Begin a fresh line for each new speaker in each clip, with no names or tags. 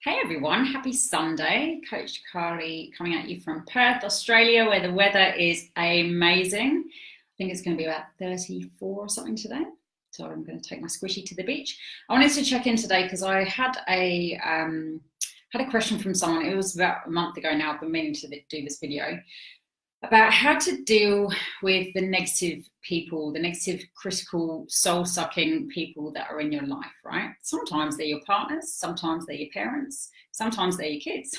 Hey everyone, happy Sunday. Coach Carly coming at you from Perth, Australia, where the weather is amazing. I think it's going to be about 34 or something today. So I'm going to take my squishy to the beach. I wanted to check in today because I had a question from someone. It was about a month ago now. I've been meaning to do this video about how to deal with the negative people, the negative, critical, soul-sucking people that are in your life, right? Sometimes they're your partners, sometimes they're your parents, sometimes they're your kids,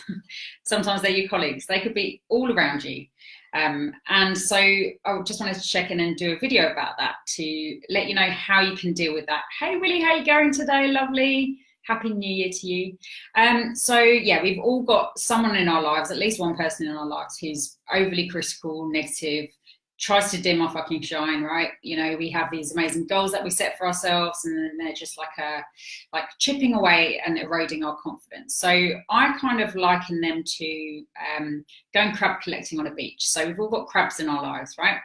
sometimes they're your colleagues. They could be all around you. And so I just wanted to check in and do a video about that to let you know how you can deal with that. Hey Willie, how you going today? Lovely. Happy New Year to you. So yeah, we've all got someone in our lives, at least one person in our lives who's overly critical, negative, tries to dim our fucking shine, right? You know, we have these amazing goals that we set for ourselves and then they're just like chipping away and eroding our confidence. So I kind of liken them to going crab collecting on a beach. So we've all got crabs in our lives, right?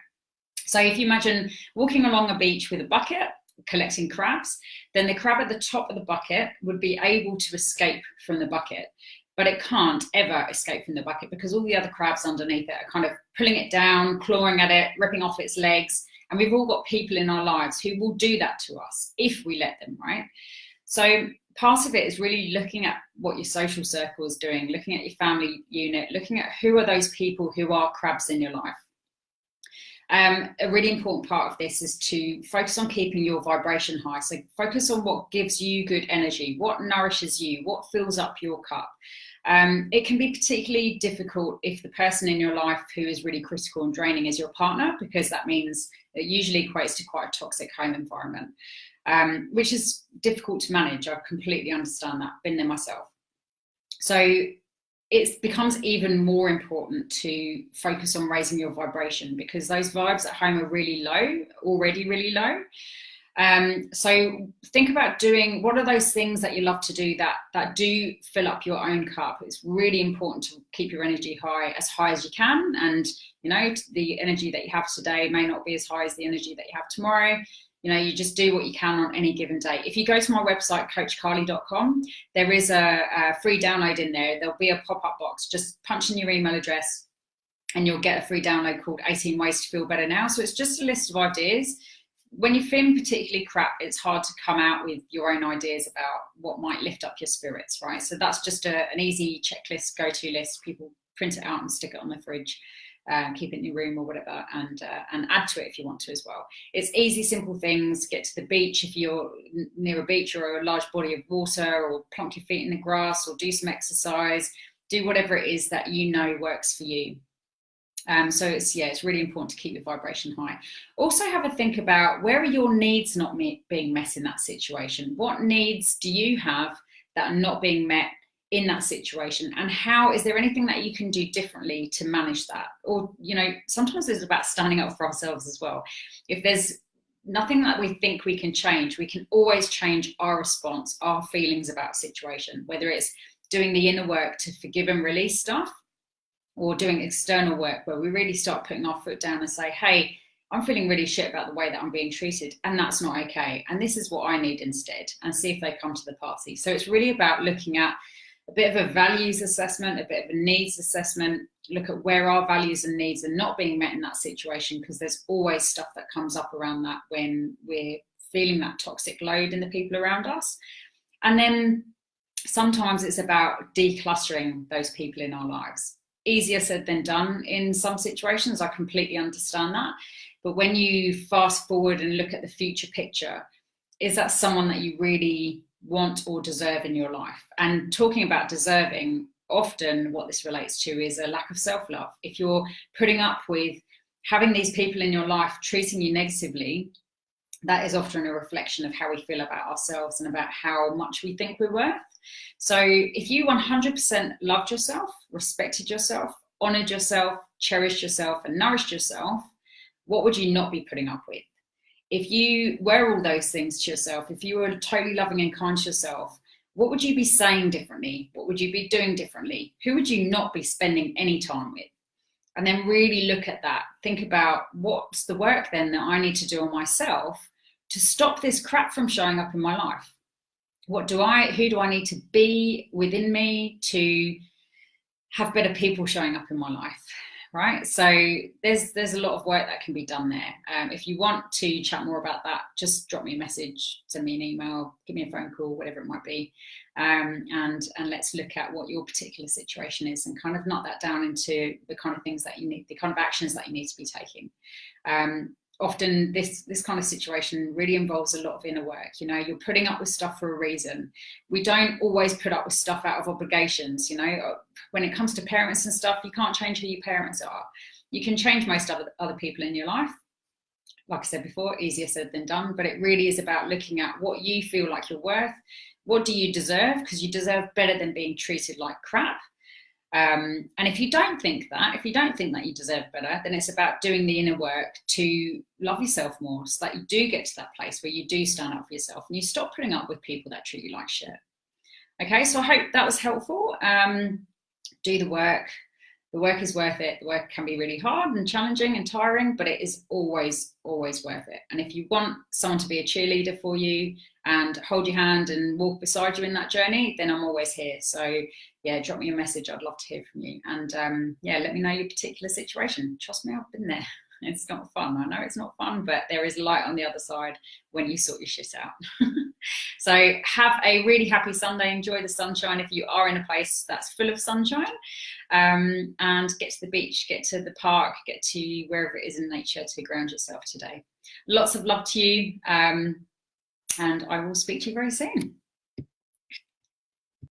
So if you imagine walking along a beach with a bucket, collecting crabs, then the crab at the top of the bucket would be able to escape from the bucket, but it can't ever escape from the bucket because all the other crabs underneath it are kind of pulling it down, clawing at it, ripping off its legs. And we've all got people in our lives who will do that to us if we let them, right? So part of it is really looking at what your social circle is doing, looking at your family unit, looking at who are those people who are crabs in your life. A really important part of this is to focus on keeping your vibration high. So focus on what gives you good energy, what nourishes you, what fills up your cup. It can be particularly difficult if the person in your life who is really critical and draining is your partner, because that means it usually equates to quite a toxic home environment, which is difficult to manage. I completely understand that, been there myself. So it becomes even more important to focus on raising your vibration because those vibes at home are really low, already really low. So think about doing, what are those things that you love to do that do fill up your own cup? It's really important to keep your energy high as you can. And, you know, the energy that you have today may not be as high as the energy that you have tomorrow. You know, you just do what you can on any given day. If you go to my website, coachcarly.com, there is a free download in there. There'll be a pop-up box. Just punch in your email address and you'll get a free download called 18 Ways to Feel Better Now. So it's just a list of ideas. When you're feeling particularly crap, it's hard to come out with your own ideas about what might lift up your spirits, right? So that's just an easy checklist, go-to list. People print it out and stick it on the fridge. Keep it in your room or whatever, and add to it if you want to as well. It's easy, simple things. Get to the beach if you're near a beach or a large body of water, or plonk your feet in the grass, or do some exercise. Do whatever it is that you know works for you. So it's really important to keep your vibration high. Also have a think about, where are your needs not being met in that situation? What needs do you have that are not being met in that situation, and how is there anything that you can do differently to manage that? Or, you know, sometimes it's about standing up for ourselves as well. If there's nothing that we think we can change, we can always change our response, our feelings about a situation, whether it's doing the inner work to forgive and release stuff, or doing external work where we really start putting our foot down and say, hey, I'm feeling really shit about the way that I'm being treated, and that's not okay, and this is what I need instead, and see if they come to the party. So it's really about looking at a bit of a values assessment, a bit of a needs assessment, look at where our values and needs are not being met in that situation, because there's always stuff that comes up around that when we're feeling that toxic load in the people around us. And then sometimes it's about decluttering those people in our lives. Easier said than done in some situations, I completely understand that. But when you fast forward and look at the future picture, is that someone that you really want or deserve in your life? And talking about deserving, often what this relates to is a lack of self-love. If you're putting up with having these people in your life treating you negatively, that is often a reflection of how we feel about ourselves and about how much we think we're worth. So if you 100% loved yourself, respected yourself, honored yourself, cherished yourself, and nourished yourself, what would you not be putting up with? If you were all those things to yourself, if you were totally loving and kind to yourself, what would you be saying differently? What would you be doing differently? Who would you not be spending any time with? And then really look at that. Think about, what's the work then that I need to do on myself to stop this crap from showing up in my life? who do I need to be within me to have better people showing up in my life, right? So there's a lot of work that can be done there. If you want to chat more about that, just drop me a message, send me an email, give me a phone call, whatever it might be, and let's look at what your particular situation is and kind of knock that down into the kind of things that you need, the kind of actions that you need to be taking. Often this kind of situation really involves a lot of inner work. You know, you're putting up with stuff for a reason. We don't always put up with stuff out of obligations. You know, when it comes to parents and stuff, you can't change who your parents are. You can change most other people in your life. Like I said before, easier said than done, but it really is about looking at what you feel like you're worth. What do you deserve? Because you deserve better than being treated like crap. And if you don't think that you deserve better, then it's about doing the inner work to love yourself more, so that you do get to that place where you do stand up for yourself and you stop putting up with people that treat you like shit. Okay, so I hope that was helpful. Do the work. The work is worth it. The work can be really hard and challenging and tiring, but it is always worth it. And if you want someone to be a cheerleader for you and hold your hand and walk beside you in that journey, then I'm always here. So yeah, drop me a message. I'd love to hear from you. And yeah, let me know your particular situation. Trust me, I've been there. It's not fun. I know it's not fun, but there is light on the other side when you sort your shit out. So have a really happy Sunday. Enjoy the sunshine if you are in a place that's full of sunshine. And get to the beach, get to the park, get to wherever it is in nature to ground yourself today. Lots of love to you. And I will speak to you very soon.